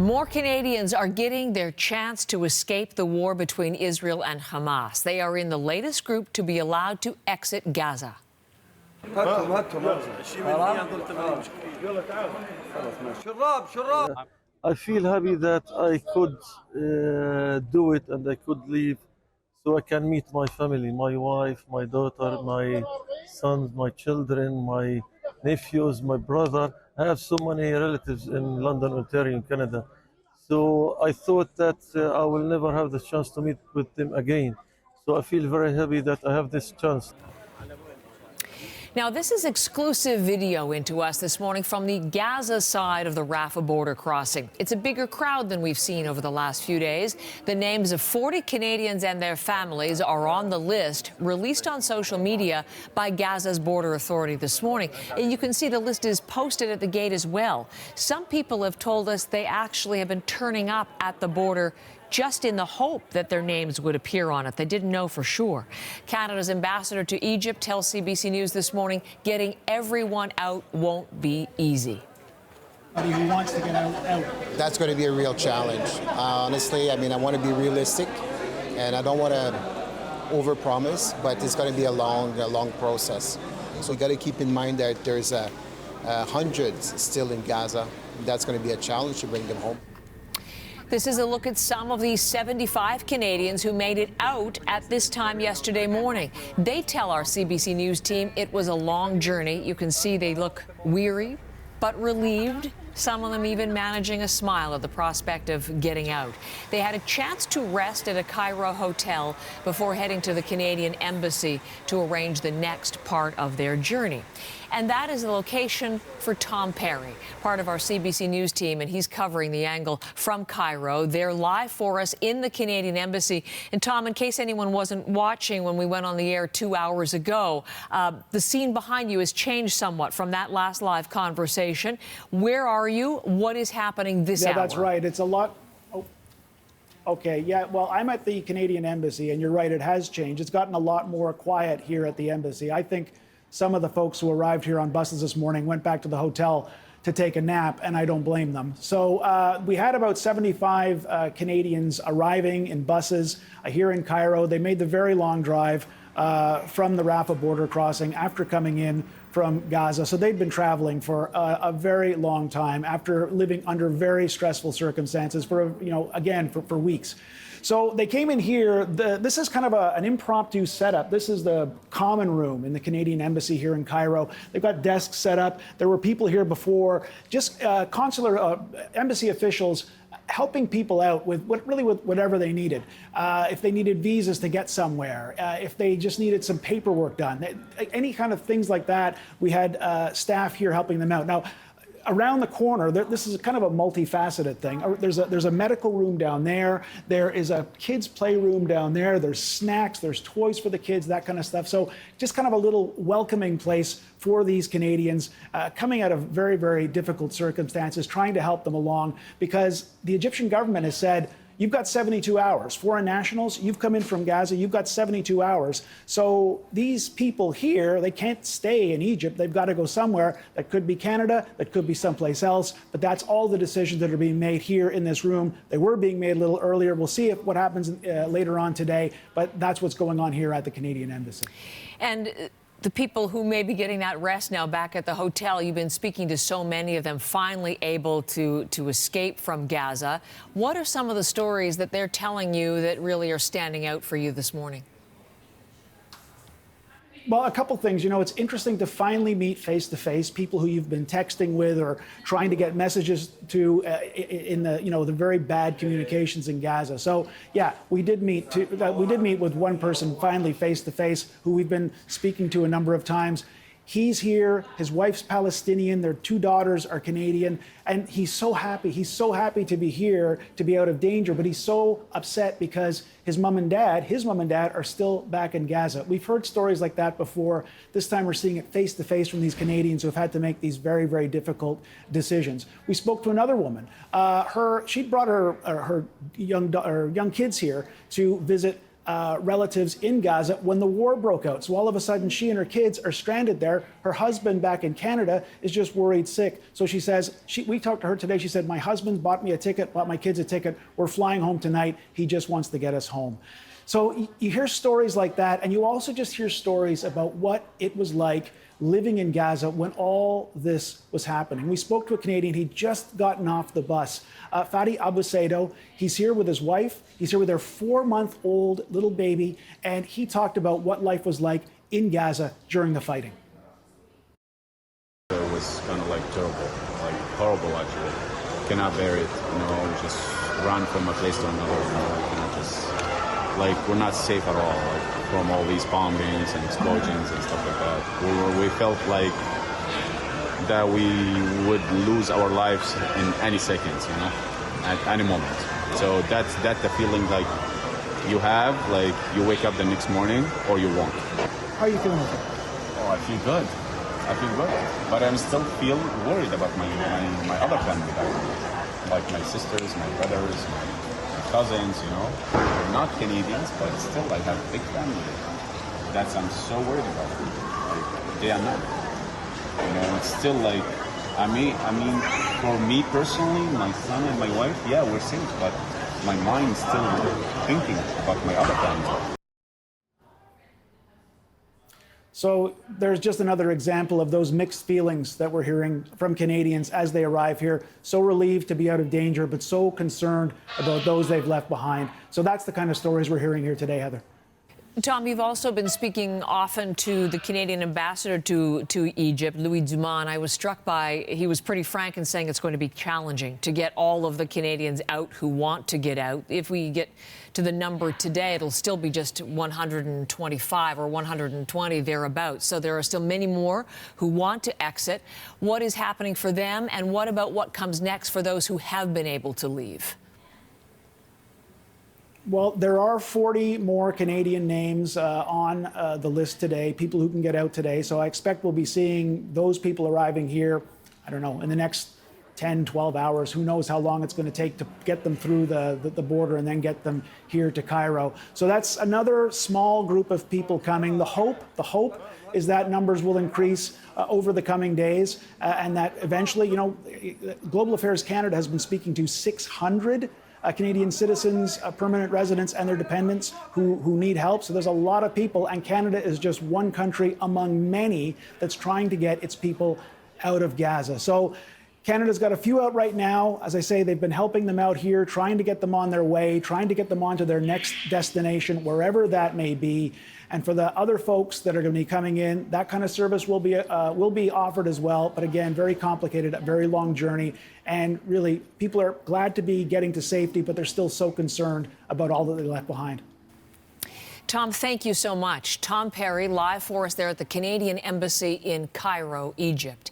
More Canadians are getting their chance to escape the war between Israel and Hamas. They are in the latest group to be allowed to exit Gaza. I feel happy that I could do it and I could leave so I can meet my family, my wife, my daughter, my sons, my children, my nephews, my brother. I have so many relatives in London, Ontario, Canada. So I thought that I will never have the chance to meet with them again. So I feel very happy that I have this chance. Now, this is exclusive video into us this morning from the Gaza side of the Rafah border crossing. It's a bigger crowd than we've seen over the last few days. The names of 40 Canadians and their families are on the list released on social media by Gaza's border authority this morning. And you can see the list is posted at the gate as well. Some people have told us they actually have been turning up at the border just in the hope that their names would appear on it. They didn't know for sure. Canada's ambassador to Egypt tells CBC News this morning getting everyone out won't be easy. Who wants to get out? That's going to be a real challenge. Honestly, I mean, I want to be realistic, and I don't want to overpromise, but it's going to be a long process. So we got to keep in mind that there's hundreds still in Gaza. That's going to be a challenge to bring them home. This is a look at some of the 75 Canadians who made it out at this time yesterday morning. They tell our CBC News team it was a long journey. You can see they look weary, but relieved. Some of them even managing a smile at the prospect of getting out. They had a chance to rest at a Cairo hotel before heading to the Canadian embassy to arrange the next part of their journey. And that is the location for Tom Perry, part of our CBC News team, and he's covering the angle from Cairo. They're live for us in the Canadian embassy. And Tom, in case anyone wasn't watching when we went on the air 2 hours ago, the scene behind you has changed somewhat from that last live conversation. Where are you? What is happening this hour? Yeah, that's right. It's a lot. Oh, okay, yeah, well, I'm at the Canadian embassy, and you're right, it has changed. It's gotten a lot more quiet here at the embassy. I think some of the folks who arrived here on buses this morning went back to the hotel to take a nap, and I don't blame them. So we had about 75 Canadians arriving in buses here in Cairo. They made the very long drive from the Rafah border crossing after coming in from Gaza. So they'd been traveling for a very long time after living under very stressful circumstances for, for weeks. So they came in here. This is kind of an impromptu setup. This is the common room in the Canadian embassy here in Cairo. They've got desks set up. There were people here before, just consular embassy officials helping people out with whatever they needed. If they needed visas to get somewhere, if they just needed some paperwork done, any kind of things like that, we had staff here helping them out. Now, around the corner, this is kind of a multifaceted thing. There's a medical room down there. There is a kids' playroom down there. There's snacks. There's toys for the kids, that kind of stuff. So just kind of a little welcoming place for these Canadians coming out of very, very difficult circumstances, trying to help them along, because the Egyptian government has said, you've got 72 hours. Foreign nationals, you've come in from Gaza, you've got 72 hours. So these people here, they can't stay in Egypt. They've got to go somewhere. That could be Canada, that could be someplace else. But that's all the decisions that are being made here in this room. They were being made a little earlier. We'll see what happens later on today. But that's what's going on here at the Canadian Embassy. And the people who may be getting that rest now back at the hotel, you've been speaking to so many of them finally able to escape from Gaza. What are some of the stories that they're telling you that really are standing out for you this morning? Well, a couple things. It's interesting to finally meet face-to-face people who you've been texting with or trying to get messages to in the very bad communications in Gaza. So, yeah, we did meet with one person finally face-to-face who we've been speaking to a number of times. He's here. His wife's Palestinian. Their 2 daughters are Canadian. And he's so happy. He's so happy to be here, to be out of danger. But he's so upset because his mom and dad are still back in Gaza. We've heard stories like that before. This time we're seeing it face to face from these Canadians who have had to make these very, very difficult decisions. We spoke to another woman. She brought her young kids here to visit relatives in Gaza when the war broke out. So all of a sudden, she and her kids are stranded there. Her husband back in Canada is just worried sick. So she says, we talked to her today. She said, my husband bought me a ticket, bought my kids a ticket. We're flying home tonight. He just wants to get us home. So you hear stories like that, and you also just hear stories about what it was like living in Gaza when all this was happening. We spoke to a Canadian. He'd just gotten off the bus. Fadi Abu Saido, he's here with his wife. He's here with their 4-month-old little baby, and he talked about what life was like in Gaza during the fighting. It was kind of like terrible, like horrible actually. Cannot bear it, just run from a place to another, just like we're not safe at all, like from all these bombings and explosions and stuff like that. We felt like that we would lose our lives in any seconds, at any moment. So that's the feeling like you have, like you wake up the next morning or you won't. How are you feeling with it? Oh, I feel good. But I'm still feel worried about my other family back, like my sisters, my brothers, my cousins, They're not Canadians, but still I have a big family. I'm so worried about them, like day and night. It's still like, I mean, for me personally, my son and my wife, yeah, we're safe, but my mind's still thinking about my other family. So there's just another example of those mixed feelings that we're hearing from Canadians as they arrive here. So relieved to be out of danger, but so concerned about those they've left behind. So that's the kind of stories we're hearing here today, Heather. Tom, you've also been speaking often to the Canadian ambassador to Egypt, Louis Dumas, and I was struck by, he was pretty frank in saying it's going to be challenging to get all of the Canadians out who want to get out. If we get to the number today, it'll still be just 125 or 120 thereabouts. So there are still many more who want to exit. What is happening for them, and what about what comes next for those who have been able to leave? Well, there are 40 more Canadian names on the list today, people who can get out today. So I expect we'll be seeing those people arriving here, I don't know, in the next 10, 12 hours. Who knows how long it's going to take to get them through the border and then get them here to Cairo. So that's another small group of people coming. The hope is that numbers will increase over the coming days and that eventually, Global Affairs Canada has been speaking to 600 Canadian citizens, permanent residents, and their dependents who need help. So there's a lot of people, and Canada is just one country among many that's trying to get its people out of Gaza. So Canada's got a few out right now. As I say, they've been helping them out here, trying to get them on their way, trying to get them on to their next destination, wherever that may be. And for the other folks that are going to be coming in, that kind of service will be offered as well. But again, very complicated, a very long journey. And really, people are glad to be getting to safety, but they're still so concerned about all that they left behind. Tom, thank you so much. Tom Perry, live for us there at the Canadian Embassy in Cairo, Egypt.